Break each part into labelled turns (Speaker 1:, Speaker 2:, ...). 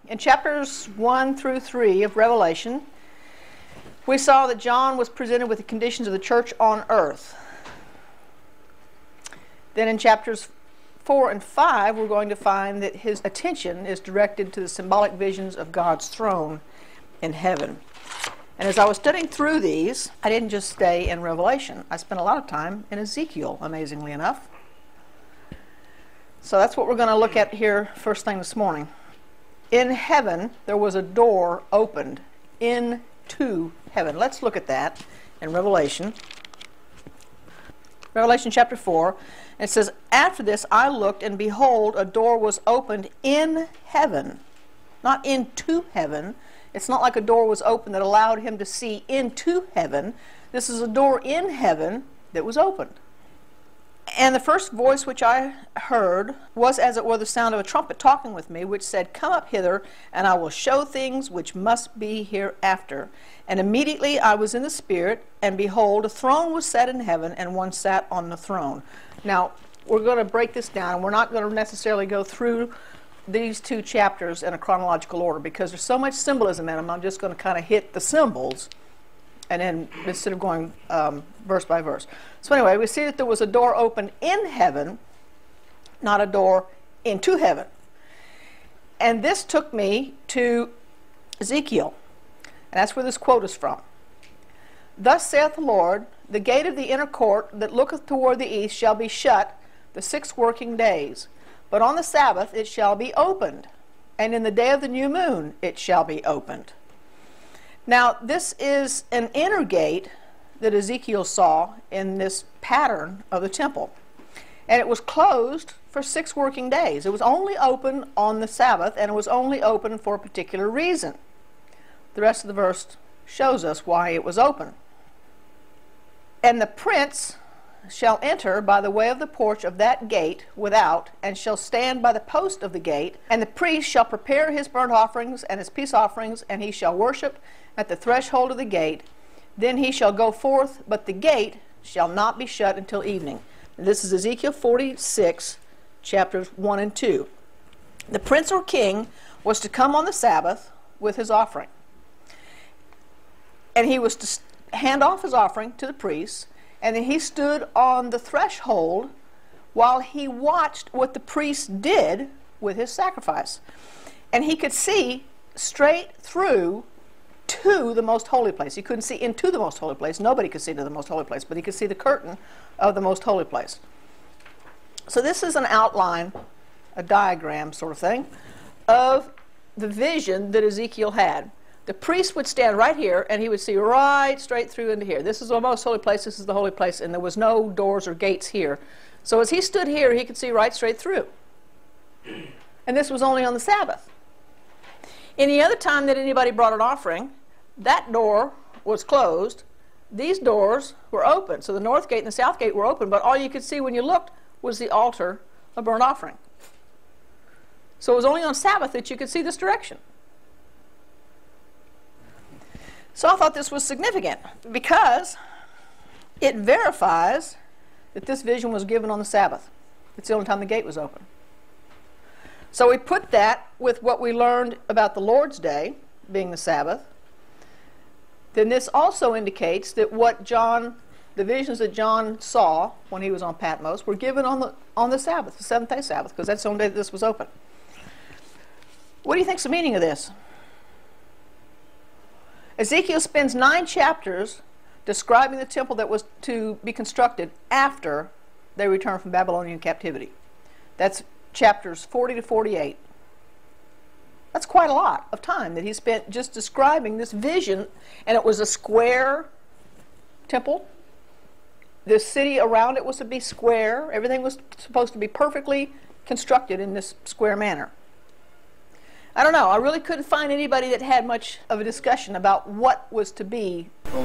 Speaker 1: In chapters 1 through 3 of Revelation, we saw that John was presented with the conditions of the church on earth. Then in chapters 4 and 5, we're going to find that his attention is directed to the symbolic visions of God's throne in heaven. And as I was studying through these, I didn't just stay in Revelation. I spent a lot of time in Ezekiel, amazingly enough. So that's what we're going to look at here first thing this morning. In heaven, there was a door opened into heaven. Let's look at that in Revelation. Revelation chapter 4. And it says, after this I looked, and behold, a door was opened in heaven. Not into heaven. It's not like a door was opened that allowed him to see into heaven. This is a door in heaven that was opened. And the first voice which I heard was as it were the sound of a trumpet talking with me, which said, come up hither, and I will show things which must be hereafter. And immediately I was in the Spirit, and behold, a throne was set in heaven, and one sat on the throne. Now, we're going to break this down, and we're not going to necessarily go through these two chapters in a chronological order, because there's so much symbolism in them. I'm just going to kind of hit the symbols, and then instead of going verse by verse. So anyway, we see that there was a door open in heaven, not a door into heaven. And this took me to Ezekiel, and that's where this quote is from. Thus saith the Lord, the gate of the inner court that looketh toward the east shall be shut the 6 working days, but on the Sabbath it shall be opened, and in the day of the new moon it shall be opened. Now, this is an inner gate that Ezekiel saw in this pattern of the temple. And it was closed for 6 working days. It was only open on the Sabbath, and it was only open for a particular reason. The rest of the verse shows us why it was open. And the prince shall enter by the way of the porch of that gate without, and shall stand by the post of the gate, and the priest shall prepare his burnt offerings and his peace offerings, and he shall worship at the threshold of the gate. Then he shall go forth, but the gate shall not be shut until evening. This is Ezekiel 46, chapters 1 and 2. The prince or king was to come on the Sabbath with his offering. And he was to hand off his offering to the priest, and then he stood on the threshold while he watched what the priest did with his sacrifice. And he could see straight through to the most holy place. He couldn't see into the most holy place. Nobody could see into the most holy place, but he could see the curtain of the most holy place. So this is an outline, a diagram sort of thing, of the vision that Ezekiel had. The priest would stand right here, and he would see right straight through into here. This is the most holy place, this is the holy place, and there was no doors or gates here. So as he stood here, he could see right straight through. And this was only on the Sabbath. Any other time that anybody brought an offering, that door was closed. These doors were open. So the north gate and the south gate were open, but all you could see when you looked was the altar of burnt offering. So it was only on Sabbath that you could see this direction. So I thought this was significant because it verifies that this vision was given on the Sabbath. It's the only time the gate was open. So we put that with what we learned about the Lord's Day being the Sabbath. Then this also indicates that the visions that John saw when he was on Patmos were given on the Sabbath, the 7th-day Sabbath, because that's the only day that this was open. What do you think's the meaning of this? Ezekiel spends 9 chapters describing the temple that was to be constructed after they returned from Babylonian captivity. That's chapters 40 to 48. That's quite a lot of time that he spent just describing this vision, and it was a square temple. The city around it was to be square. Everything was supposed to be perfectly constructed in this square manner. I don't know. I really couldn't find anybody that had much of a discussion about what was to be.
Speaker 2: Well,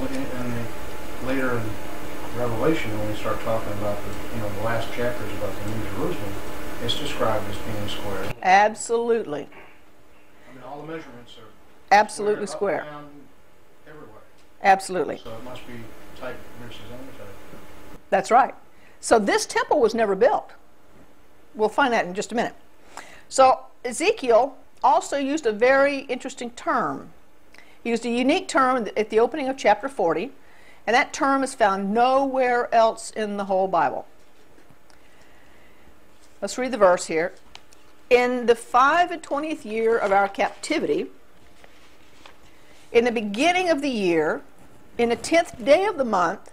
Speaker 2: later in Revelation, when we start talking about the last chapters about the New Jerusalem, it's described as being square.
Speaker 1: Absolutely.
Speaker 2: I mean, all the measurements are
Speaker 1: absolutely square.
Speaker 2: Up, down, everywhere.
Speaker 1: Absolutely.
Speaker 2: So it must be type versus antitype.
Speaker 1: That's right. So this temple was never built. We'll find that in just a minute. So Ezekiel also used a very interesting term. He used a unique term at the opening of chapter 40, and that term is found nowhere else in the whole Bible. Let's read the verse here. In the 25th year of our captivity, in the beginning of the year, in the 10th day of the month,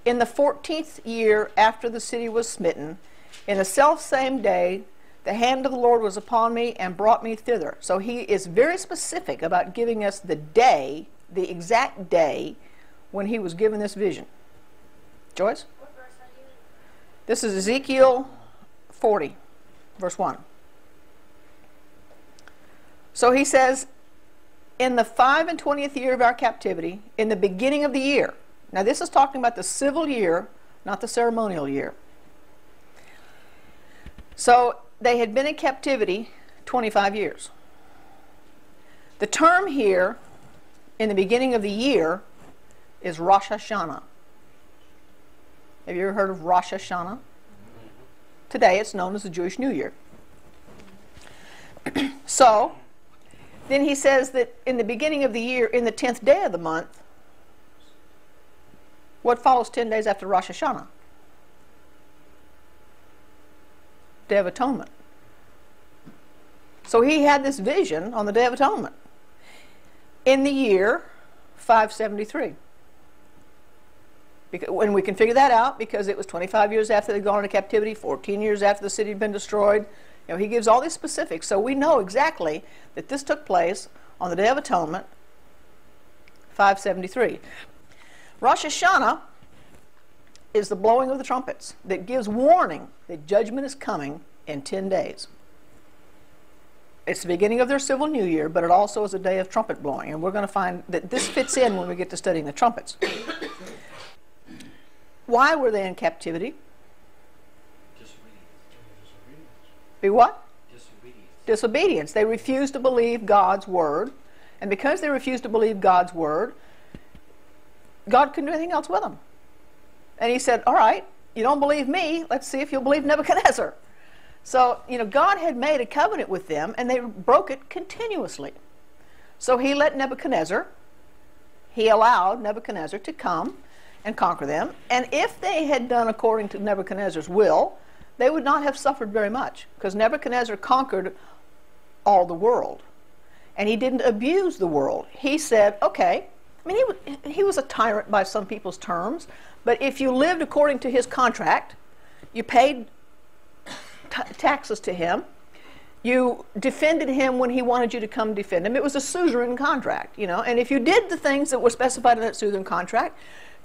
Speaker 1: in the 14th year after the city was smitten, in the selfsame day, the hand of the Lord was upon me and brought me thither. So he is very specific about giving us the day, the exact day, when he was given this vision. Joyce?
Speaker 3: What verse are you in?
Speaker 1: This is Ezekiel 40, verse 1. So he says, in the 25th year of our captivity, in the beginning of the year. Now this is talking about the civil year, not the ceremonial year. So they had been in captivity 25 years. The term here, in the beginning of the year, is Rosh Hashanah. Have you ever heard of Rosh Hashanah? Today it's known as the Jewish New Year. So, then he says that in the beginning of the year, in the 10th day of the month, what follows 10 days after Rosh Hashanah? Day of Atonement. So he had this vision on the Day of Atonement in the year 573. And we can figure that out because it was 25 years after they'd gone into captivity, 14 years after the city had been destroyed. You know, he gives all these specifics, so we know exactly that this took place on the Day of Atonement, 573. Rosh Hashanah is the blowing of the trumpets that gives warning that judgment is coming in 10 days. It's the beginning of their civil new year, but it also is a day of trumpet blowing, and we're going to find that this fits in when we get to studying the trumpets. Why were they in captivity? Be what?
Speaker 4: Disobedience.
Speaker 1: Disobedience. They refused to believe God's word, and because they refused to believe God's word, God couldn't do anything else with them. And he said, all right, you don't believe me, let's see if you'll believe Nebuchadnezzar. So, you know, God had made a covenant with them, and they broke it continuously. So he allowed Nebuchadnezzar to come and conquer them, and if they had done according to Nebuchadnezzar's will, they would not have suffered very much, because Nebuchadnezzar conquered all the world, and he didn't abuse the world. He said, okay, I mean, he was a tyrant by some people's terms, but if you lived according to his contract, you paid taxes to him, you defended him when he wanted you to come defend him. It was a suzerain contract, you know, and if you did the things that were specified in that suzerain contract,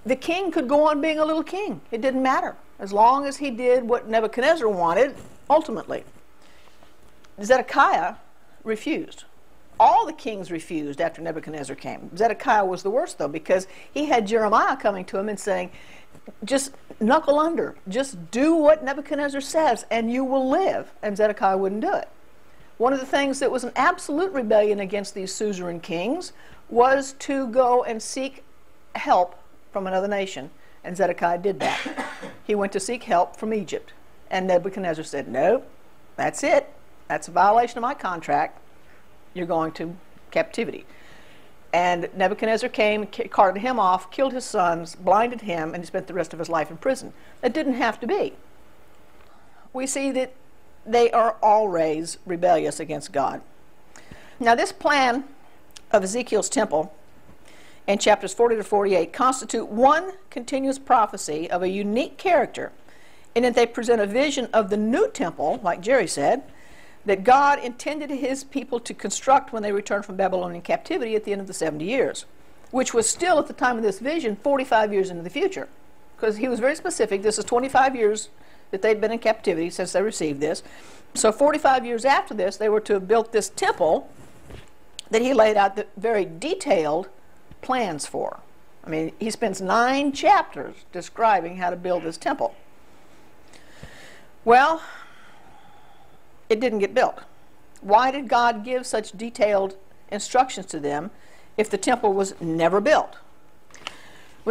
Speaker 1: the king could go on being a little king. It didn't matter, as long as he did what Nebuchadnezzar wanted, ultimately. Zedekiah refused. All the kings refused after Nebuchadnezzar came. Zedekiah was the worst, though, because he had Jeremiah coming to him and saying, just knuckle under, just do what Nebuchadnezzar says, and you will live. And Zedekiah wouldn't do it. One of the things that was an absolute rebellion against these suzerain kings was to go and seek help from another nation, and Zedekiah did that. He went to seek help from Egypt, and Nebuchadnezzar said, nope, that's it. That's a violation of my contract. You're going to captivity. And Nebuchadnezzar came, carted him off, killed his sons, blinded him, and he spent the rest of his life in prison. That didn't have to be. We see that they are always rebellious against God. Now this plan of Ezekiel's temple in chapters 40 to 48 constitute one continuous prophecy of a unique character, in that they present a vision of the new temple, like Jerry said, that God intended his people to construct when they returned from Babylonian captivity at the end of the 70 years, which was still, at the time of this vision, 45 years into the future. Because he was very specific. This is 25 years that they'd been in captivity since they received this. So 45 years after this, they were to have built this temple that he laid out the very detailed plans for. I mean, he spends 9 chapters describing how to build this temple. Well, it didn't get built. Why did God give such detailed instructions to them if the temple was never built?